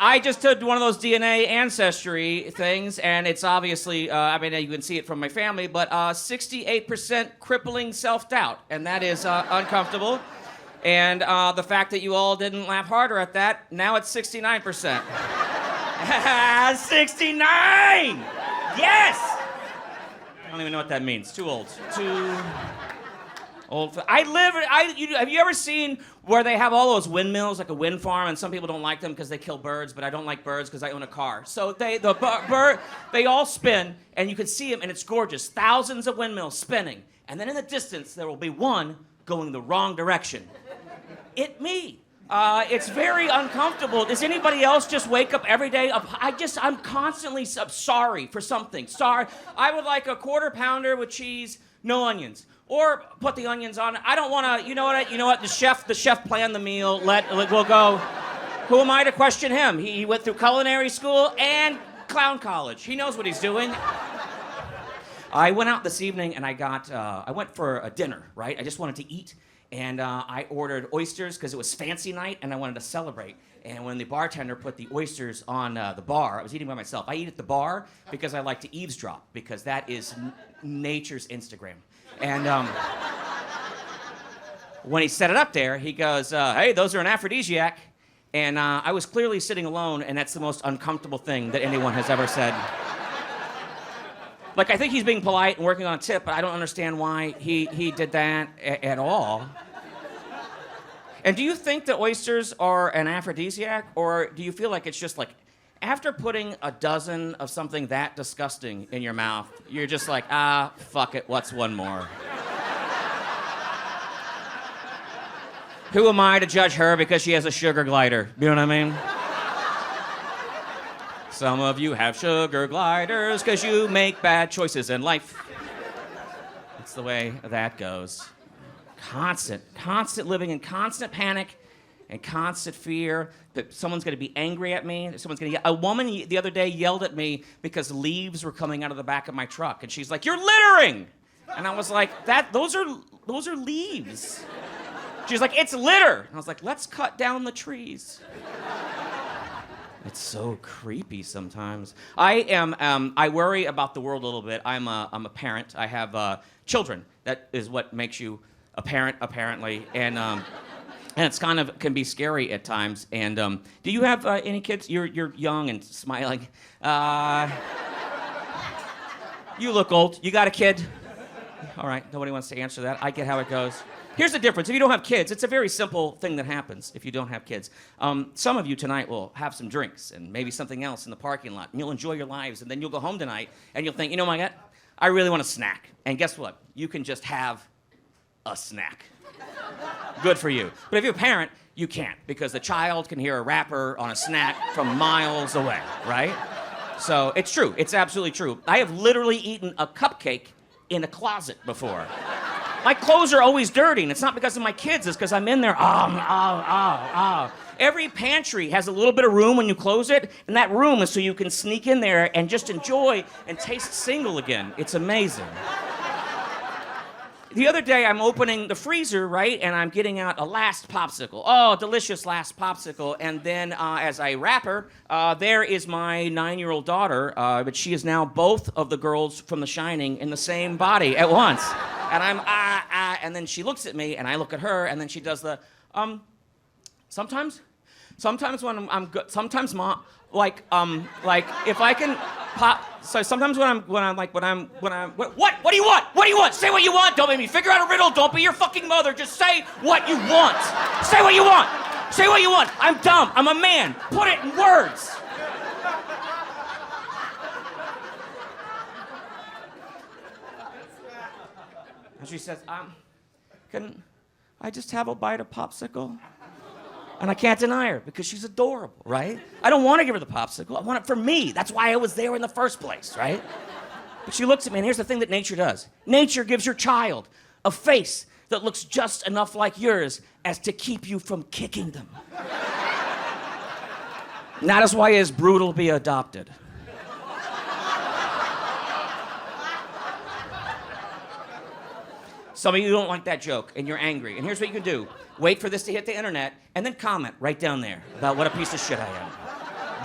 I just did one of those DNA ancestry things, and it's obviously, I mean, you can see it from my family, but 68% crippling self-doubt, and that is uncomfortable. And the fact that you all didn't laugh harder at that, now it's 69%. 69! Yes! I don't even know what that means. Too old. Too old. Have you ever seen where they have all those windmills, like a wind farm, and some people don't like them because they kill birds, but I don't like birds because I own a car. So they all spin, and you can see them, and it's gorgeous. Thousands of windmills spinning. And then in the distance, there will be one going the wrong direction. Me. It's very uncomfortable. Does anybody else just wake up every day? I'm constantly sorry for something. Sorry. I would like a quarter pounder with cheese, no onions. Or put the onions on. I don't want to, you know what? The chef planned the meal. We'll go. Who am I to question him? He went through culinary school and clown college. He knows what he's doing. I went out this evening and I went for a dinner, right? I just wanted to eat. And I ordered oysters because it was fancy night and I wanted to celebrate. And when the bartender put the oysters on the bar, I was eating by myself. I eat at the bar because I like to eavesdrop, because that is nature's Instagram. And when he set it up there, he goes, hey, those are an aphrodisiac. And I was clearly sitting alone, and that's the most uncomfortable thing that anyone has ever said. Like, I think he's being polite and working on a tip, but I don't understand why he did that at all. And do you think that oysters are an aphrodisiac, or do you feel like it's just like, after putting a dozen of something that disgusting in your mouth, you're just like, fuck it, what's one more? Who am I to judge her because she has a sugar glider? You know what I mean? Some of you have sugar gliders because you make bad choices in life. That's the way that goes. Constant living in constant panic and constant fear that someone's going to be angry at me. Someone's going to A woman the other day yelled at me because leaves were coming out of the back of my truck, and she's like, "You're littering!" And I was like, Those are leaves." She's like, "It's litter." And I was like, "Let's cut down the trees." It's so creepy sometimes. I worry about the world a little bit. I'm a parent. I have children. That is what makes you a parent, apparently. And it's kind of can be scary at times. And do you have any kids? You're young and smiling. You look old. You got a kid? All right. Nobody wants to answer that. I get how it goes. Here's the difference. If you don't have kids, it's a very simple thing that happens if you don't have kids. Some of you tonight will have some drinks and maybe something else in the parking lot, and you'll enjoy your lives, and then you'll go home tonight, and you'll think, you know my God, I really want a snack. And guess what? You can just have a snack. Good for you. But if you're a parent, you can't, because the child can hear a rapper on a snack from miles away, right? So it's true. It's absolutely true. I have literally eaten a cupcake in a closet before. My clothes are always dirty, and it's not because of my kids, it's because I'm in there. Every pantry has a little bit of room when you close it, and that room is so you can sneak in there and just enjoy and taste single again. It's amazing. The other day, I'm opening the freezer, right, and I'm getting out a last popsicle. Oh, delicious last popsicle. And then as I wrap her, there is my 9-year-old daughter, but she is now both of the girls from The Shining in the same body at once. And I'm, and then she looks at me, and I look at her, and then she does the, sometimes when I'm good, sometimes mom, like if I can pop, so sometimes what do you want? What do you want? Say what you want. Don't make me figure out a riddle. Don't be your fucking mother. Just say what you want. Say what you want. Say what you want. I'm dumb. I'm a man. Put it in words. And she says, can I just have a bite of popsicle? And I can't deny her because she's adorable, right? I don't want to give her the popsicle. I want it for me. That's why I was there in the first place, right? But she looks at me, and here's the thing that nature does. Nature gives your child a face that looks just enough like yours as to keep you from kicking them. And that is why it is brutal to be adopted. Some of you don't like that joke, and you're angry. And here's what you can do. Wait for this to hit the internet, and then comment right down there about what a piece of shit I am.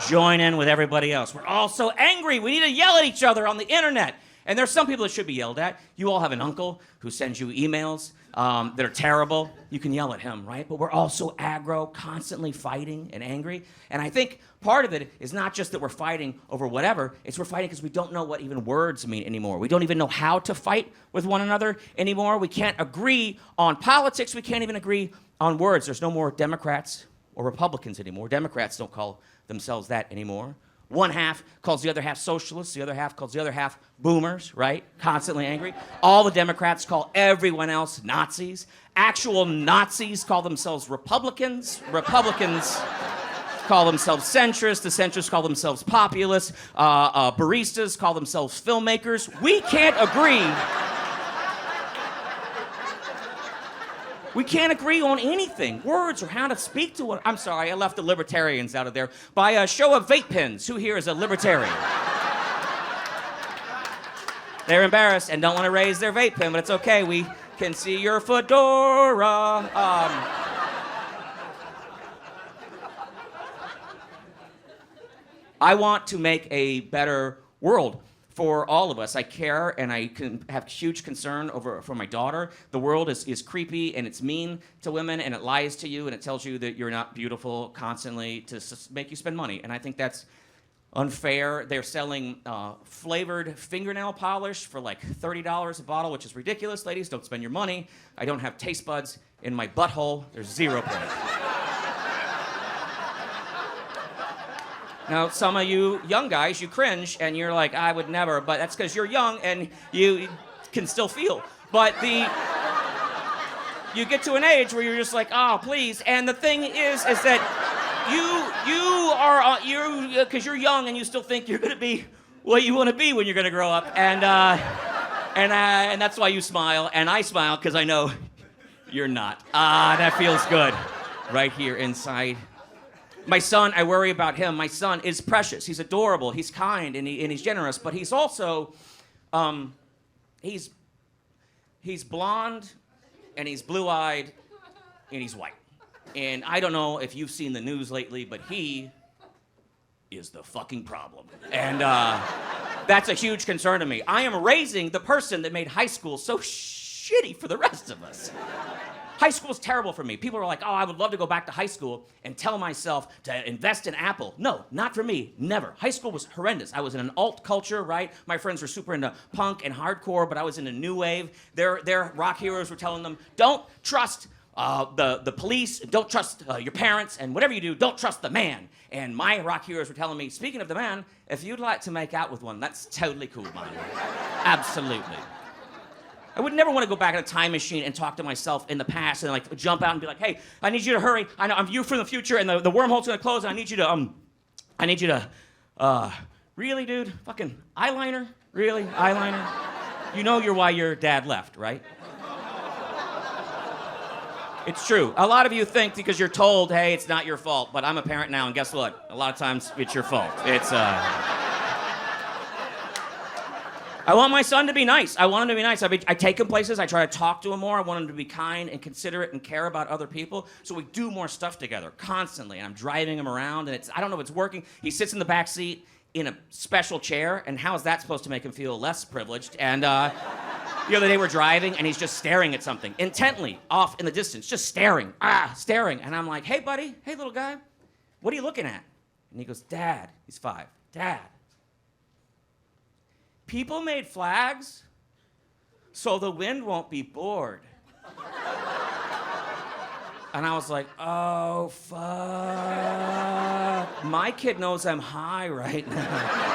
join in with everybody else. We're all so angry. We need to yell at each other on the internet. And there's some people that should be yelled at. You all have an uncle who sends you emails that are terrible. You can yell at him, right? But we're all so aggro, constantly fighting and angry. And I think part of it is not just that we're fighting over whatever, it's we're fighting because we don't know what even words mean anymore. We don't even know how to fight with one another anymore. We can't agree on politics. We can't even agree on words. There's no more Democrats or Republicans anymore. Democrats don't call themselves that anymore. One half calls the other half socialists, the other half calls the other half boomers, right? Constantly angry. All the Democrats call everyone else Nazis. Actual Nazis call themselves Republicans. Republicans call themselves centrists. The centrists call themselves populists. Baristas call themselves filmmakers. We can't agree. We can't agree on anything. Words or how to speak to one. I'm sorry, I left the libertarians out of there. By a show of vape pens, who here is a libertarian? They're embarrassed and don't want to raise their vape pen, but it's okay. We can see your fedora. I want to make a better world for all of us. I care and I can have huge concern for my daughter. The world is creepy and it's mean to women and it lies to you and it tells you that you're not beautiful constantly to make you spend money. And I think that's unfair. They're selling flavored fingernail polish for like $30 a bottle, which is ridiculous. Ladies, don't spend your money. I don't have taste buds in my butthole. There's 0 point. Now, some of you young guys, you cringe, and you're like, I would never, but that's because you're young and you can still feel. But you get to an age where you're just like, oh, please. And the thing is that because you're young and you still think you're gonna be what you want to be when you're gonna grow up, and that's why you smile, and I smile because I know you're not. That feels good, right here inside. My son, I worry about him. My son is precious. He's adorable. He's kind and he's generous. But he's also, he's blonde, and he's blue-eyed, and he's white. And I don't know if you've seen the news lately, but he is the fucking problem. And that's a huge concern to me. I am raising the person that made high school so shitty for the rest of us. High school is terrible for me. People are like, oh, I would love to go back to high school and tell myself to invest in Apple. No, not for me, never. High school was horrendous. I was in an alt culture, right? My friends were super into punk and hardcore, but I was in a new wave. Their rock heroes were telling them, don't trust the police, don't trust your parents, and whatever you do, don't trust the man. And my rock heroes were telling me, speaking of the man, if you'd like to make out with one, that's totally cool, man. Absolutely. I would never want to go back in a time machine and talk to myself in the past and like jump out and be like, hey, I need you to hurry. I know I'm you from the future and the wormhole's gonna close and I need you to, really, dude? Fucking eyeliner? Really? Eyeliner? You know you're why your dad left, right? It's true. A lot of you think because you're told, hey, it's not your fault, but I'm a parent now and guess what? A lot of times it's your fault. It's, I want my son to be nice. I want him to be nice. I take him places. I try to talk to him more. I want him to be kind and considerate and care about other people. So we do more stuff together constantly. And I'm driving him around, and I don't know if it's working. He sits in the back seat in a special chair, and how is that supposed to make him feel less privileged? And the other day we're driving, and he's just staring at something intently off in the distance, just staring, staring. And I'm like, hey, buddy, hey, little guy, what are you looking at? And he goes, Dad. He's 5. Dad. People made flags so the wind won't be bored. And I was like, oh, fuck. My kid knows I'm high right now.